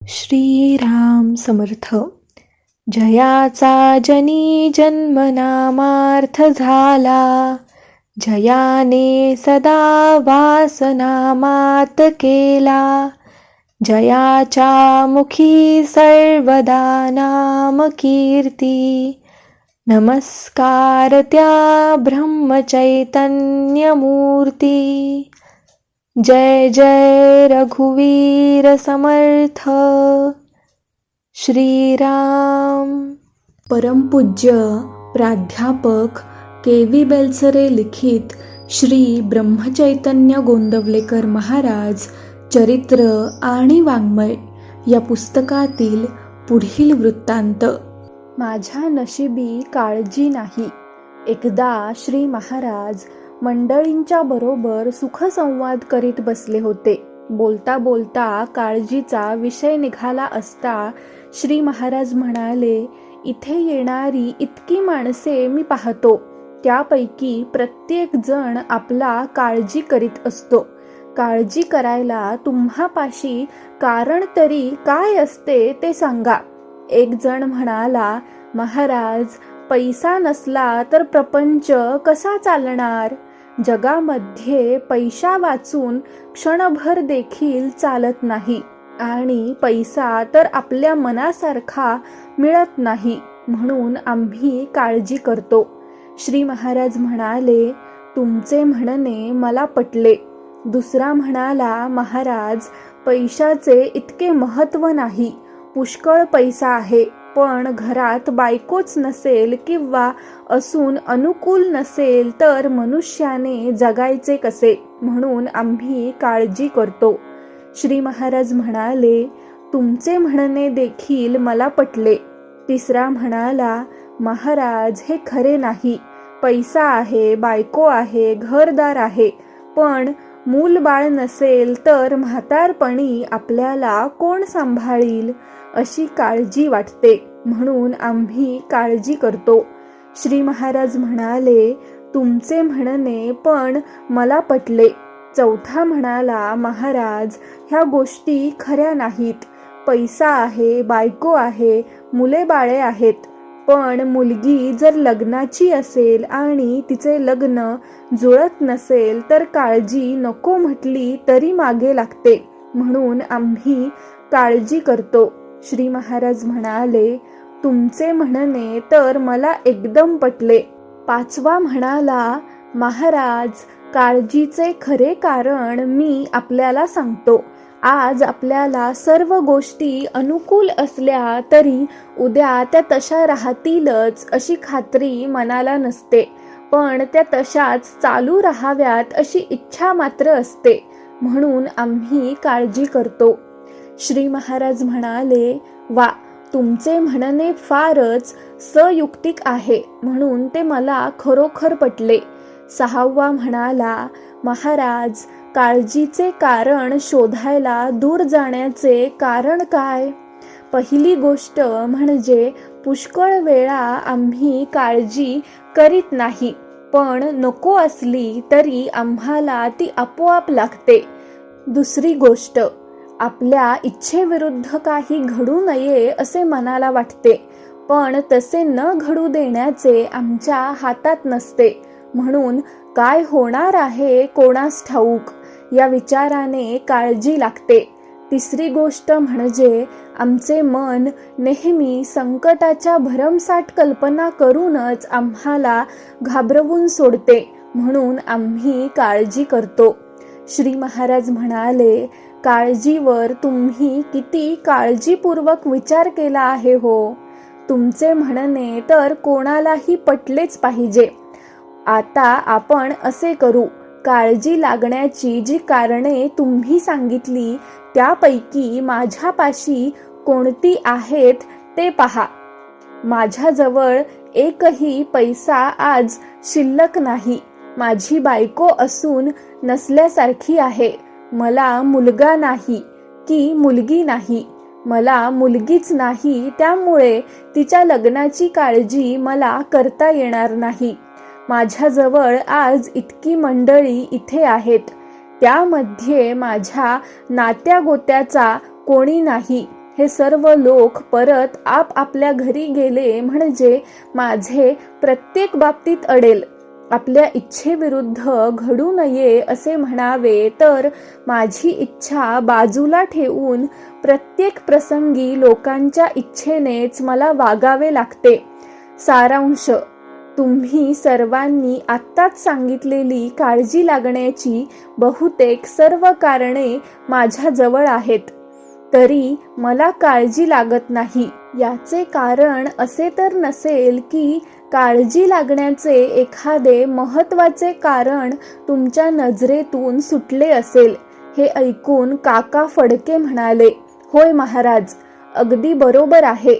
श्रीराम समर्थ. जयाचा जनी जन्मनामार्थ झाला, जयाने सदा वासनामात केला. जयाच्या मुखी सर्वदा नाम कीर्ती, नमस्कार त्या ब्रह्मचैतन्यमूर्ती. जय जय रघुवीर समर्थ. श्रीराम. परमपूज्य प्राध्यापक के.व्ही. बेलसरे लिखित श्री ब्रह्मचैतन्य गोंदवलेकर महाराज चरित्र आणि वाङ्मय या पुस्तकातील पुढील वृत्तांत. माझ्या नशिबी काळजी नाही. एकदा श्री महाराज मंडळींच्या बरोबर सुखसंवाद करीत बसले होते. बोलता बोलता काळजीचा विषय निघाला असता श्री महाराज म्हणाले, इथे येणारी इतकी माणसे मी पाहतो, त्यापैकी प्रत्येक जण आपला काळजी करीत असतो. काळजी करायला तुम्हापाशी कारण तरी काय असते ते सांगा. एक जण म्हणाला, महाराज, पैसा नसला तर प्रपंच कसा चालणार? जगामध्ये पैसा वाचून क्षणभर देखील चालत नाही आणि पैसा तर आपल्या मनासारखा मिळत नाही, म्हणून आम्ही काळजी करतो. श्री महाराज म्हणाले, तुमचे म्हणणे मला पटले. दुसरा म्हणाला, महाराज, पैशाचे इतके महत्त्व नाही. पुष्कळ पैसा आहे, पण घरात बायकोच नसेल किंवा असून अनुकूल नसेल तर मनुष्याने जगायचे कसे, म्हणून आम्ही काळजी करतो. श्री महाराज म्हणाले, तुमचे म्हणणे देखील मला पटले. तिसरा म्हणाला, महाराज, हे खरे नाही. पैसा आहे, बायको आहे, घरदार आहे, पण मूल बाळ नसेल तर म्हातारपणी आपल्याला कोण सांभाळील, अशी काळजी वाटते, म्हणून आम्ही काळजी करतो. श्री महाराज म्हणाले, तुमचे म्हणणे पण मला पटले. चौथा म्हणाला, महाराज, ह्या गोष्टी खऱ्या नाहीत. पैसा आहे, बायको आहे, मुले बाळे आहेत, पण मुलगी जर लग्नाची असेल आणि तिचे लग्न जुळत नसेल तर काळजी नको म्हटली तरी मागे लागते, म्हणून आम्ही काळजी करतो. श्री महाराज म्हणाले, तुमचे म्हणणे तर मला एकदम पटले. पाचवा म्हणाला, महाराज, काळजीचे खरे कारण मी आपल्याला सांगतो. आज आपल्याला सर्व गोष्टी अनुकूल असल्या तरी उद्या त्या तशा राहतीलच अशी खात्री मनाला नसते, पण त्या तशाच चालू राहाव्यात अशी इच्छा मात्र असते, म्हणून आम्ही काळजी करतो. श्री महाराज म्हणाले, वा, तुमचे म्हणणे फारच संयुक्तिक आहे, म्हणून ते मला खरोखर पटले. सहावा म्हणाला, महाराज, काळजीचे कारण शोधायला दूर जाण्याचे कारण काय? पहिली गोष्ट म्हणजे पुष्कळ वेळा आम्ही काळजी करीत नाही, पण नको असली तरी आम्हाला ती आपोआप लागते. दुसरी गोष्ट, आपल्या इच्छेविरुद्ध काही घडू नये असे मनाला वाटते, पण तसे न घडू देण्याचे आमच्या हातात नसते, म्हणून काय होणार आहे कोणास ठाऊक या विचाराने काळजी लागते. तिसरी गोष्ट म्हणजे आमचे मन नेहमी संकटाच्या भरमसाठ कल्पना करूनच आम्हाला घाबरवून सोडते, म्हणून आम्ही काळजी करतो. श्री महाराज म्हणाले, काळजीवर तुम्ही किती काळजीपूर्वक विचार केला आहे हो. तुमचे म्हणणे तर कोणालाही पटलेच पाहिजे. आता आपण असे करू, काळजी लागण्याची जी कारणे तुम्ही सांगितली त्यापैकी माझ्यापाशी कोणती आहेत ते पहा. माझ्याजवळ एकही पैसा आज शिल्लक नाही. माझी बायको असून नसल्यासारखी आहे. मला मुलगा नाही की मुलगी नाही. मला मुलगीच नाही, त्यामुळे तिच्या लग्नाची काळजी मला करता येणार नाही. माझ्याजवळ आज इतकी मंडळी इथे आहेत, त्यामध्ये माझ्या नात्यागोत्याचा कोणी नाही. हे सर्व लोक परत आपापल्या घरी गेले म्हणजे माझे प्रत्येक बाबतीत अडेल. आपल्या इच्छेविरुद्ध घडू नये असे म्हणावे तर माझी इच्छा बाजूला ठेवून प्रत्येक प्रसंगी लोकांच्या इच्छेनेच मला वागावे लागते. सारांश: तुम्ही सर्वांनी आत्ताच सांगितलेली काळजी लागण्याची बहुतेक सर्व कारणे माझ्या जवळ आहेत, तरी मला काळजी लागत नाही. याचे कारण असे तर नसेल की काळजी लागण्याचे एखादे महत्त्वाचे कारण तुमच्या नजरेतून सुटले असेल. हे ऐकून काका फडके म्हणाले, होय महाराज, अगदी बरोबर आहे.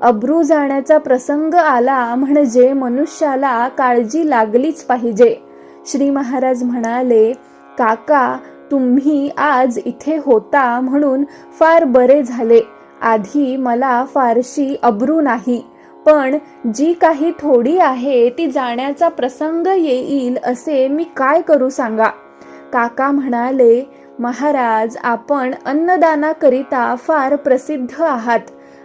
अब्रू जाण्याचा प्रसंग आला म्हणजे मनुष्याला काळजी लागलीच पाहिजे. श्री महाराज म्हणाले, काका, तुम्ही आज इथे होता म्हणून फार बरे झाले. आधी मला फारशी अब्रू नाही, पण जी काही थोडी आहे ती जाण्याचा प्रसंग येईल असे मी काय करू सांगा. काका म्हणाले, महाराज, आपण अन्नदानाकरिता फार प्रसिद्ध आहात.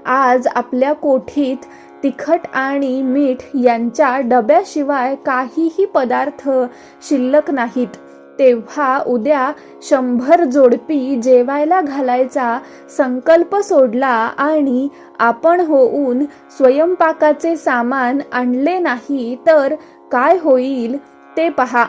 आज आपल्या कोठीत तिखट आणि मीठ यांच्या डब्याशिवाय काहीही पदार्थ शिल्लक नाहीत. तेव्हा उद्या 100 जोडपी जेवायला घालायचा संकल्प सोडला आणि आपण होऊन स्वयंपाकाचे सामान आणले नाही तर काय होईल ते पहा.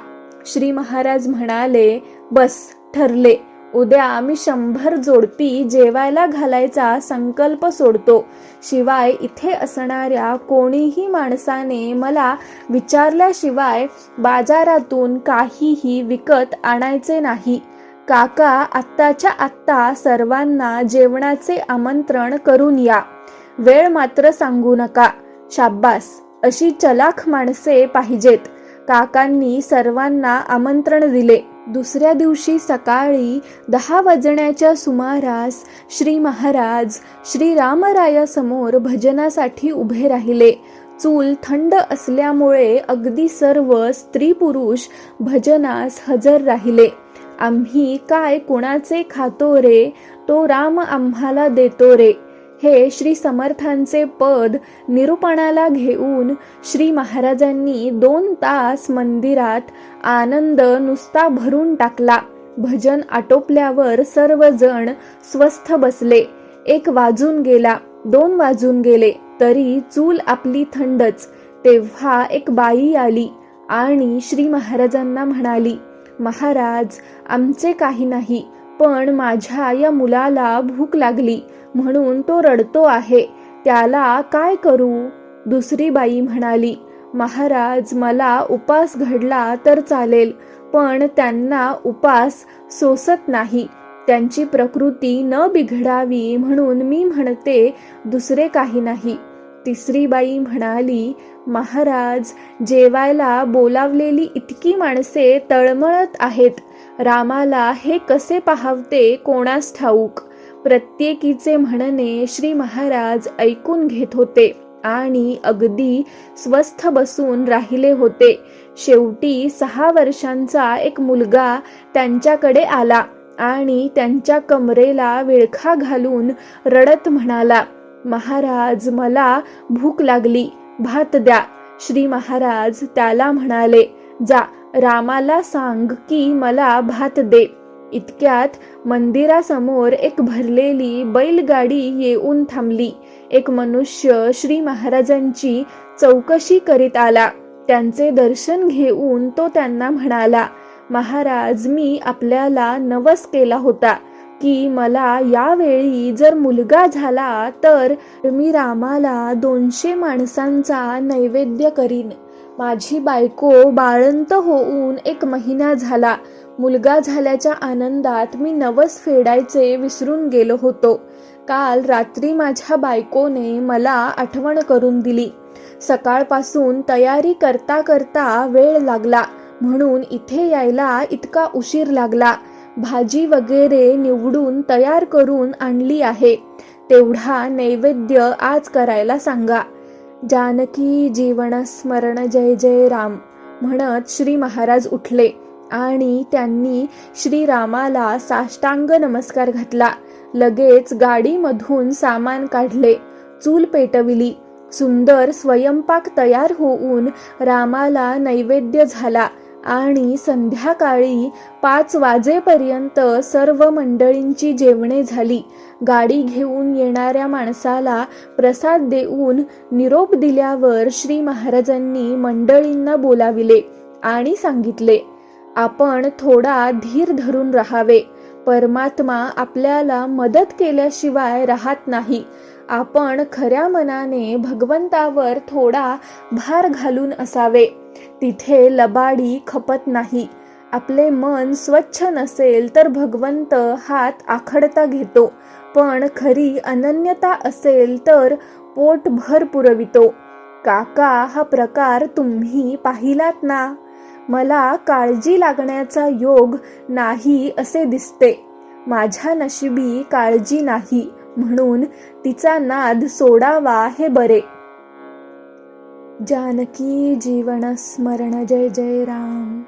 श्री महाराज म्हणाले, बस, ठरले. उद्या मी 100 जोडपी जेवायला घालायचा संकल्प सोडतो. शिवाय इथे असणाऱ्या कोणीही माणसाने मला विचारल्याशिवाय बाजारातून काहीही विकत आणायचे नाही. काका, आत्ताच्या आत्ता सर्वांना जेवणाचे आमंत्रण करून या. वेळ मात्र सांगू नका. शाब्बास, अशी चलाख माणसे पाहिजेत. काकांनी सर्वांना आमंत्रण दिले. दुसऱ्या दिवशी सकाळी 10 वाजण्याच्या सुमारास श्री महाराज श्री रामरायासमोर भजनासाठी उभे राहिले. चूल थंड असल्यामुळे अगदी सर्व स्त्री पुरुष भजनास हजर राहिले. आम्ही काय कुणाचे खातो रे, तो राम आम्हाला देतो रे, हे श्री समर्थांचे पद निरूपणाला घेऊन श्री महाराजांनी 2 तास मंदिरात आनंद नुसता भरून टाकला. भजन आटोपल्यावर सर्वजण स्वस्थ बसले. 1 वाजून गेला, 2 वाजून गेले, तरी चूल आपली थंडच. तेव्हा एक बाई आली आणि श्री महाराजांना म्हणाली, महाराज, आमचे काही नाही, पण माझ्या या मुलाला भूक लागली म्हणून तो रडतो आहे, त्याला काय करू? दुसरी बाई म्हणाली, महाराज, मला उपास घडला तर चालेल, पण त्यांना उपास सोसत नाही. त्यांची प्रकृती न बिघडावी म्हणून मी म्हणते, दुसरे काही नाही. तिसरी बाई म्हणाली, महाराज, जेवायला बोलावलेली इतकी माणसे तळमळत आहेत. रामाला हे कसे पाहावते कोणास ठाऊक. प्रत्येकीचे म्हणणे श्री महाराज ऐकून घेत होते आणि अगदी स्वस्थ बसून राहिले होते. शेवटी 6 वर्षांचा एक मुलगा त्यांच्याकडे आला आणि त्यांच्या कमरेला विळखा घालून रडत म्हणाला, महाराज, मला भूक लागली, भात द्या. श्री महाराज त्याला म्हणाले, जा, रामाला सांग की मला भात दे. इतक्यात मंदिरासमोर एक भरलेली बैलगाडी येऊन थांबली. एक मनुष्य श्री महाराजांची चौकशी करीत आला. त्यांचे दर्शन घेऊन तो त्यांना म्हणाला, महाराज, मी आपल्याला नवस केला होता की मला यावेळी जर मुलगा झाला तर मी रामाला 200 माणसांचा नैवेद्य करीन. माझी बायको बाळंत होऊन 1 महिना झाला. मुलगा झाल्याच्या आनंदात मी नवस फेडायचे विसरून गेलो होतो. काल रात्री माझ्या बायकोने मला आठवण करून दिली. सकाळपासून तयारी करता करता वेळ लागला म्हणून इथे यायला इतका उशीर लागला. भाजी वगैरे निवडून तयार करून आणली आहे. तेवढा नैवेद्य आज करायला सांगा. जानकी जीवन स्मरण जय जय राम म्हणत श्री महाराज उठले आणि त्यांनी श्रीरामाला साष्टांग नमस्कार घातला लगेच गाडीमधून सामान काढले, चूल पेटविली. सुंदर स्वयंपाक तयार होऊन रामाला नैवेद्य झाला आणि संध्याकाळी 5 वाजेपर्यंत सर्व मंडळींची जेवणे झाली. गाडी घेऊन येणाऱ्या माणसाला प्रसाद देऊन निरोप दिल्यावर श्री महाराजांनी मंडळींना बोलाविले आणि सांगितले, आपण थोडा धीर धरून राहावे. परमात्मा आपल्याला मदत केल्याशिवाय राहत नाही. आपण खऱ्या मनाने भगवंतावर थोडा भार घालून असावे. तिथे लबाडी खपत नाही. आपले मन स्वच्छ नसेल तर भगवंत हात आखडता घेतो, पण खरी अनन्यता असेल तर पोटभर पुरवितो. काका, हा प्रकार तुम्ही पाहिलात ना? मला काळजी लागण्याचा योग नाही असे दिसते. माझ्या नशिबी काळजी नाही, म्हणून तिचा नाद सोडावा हे बरे. जानकी जीवन स्मरण. जय जय राम.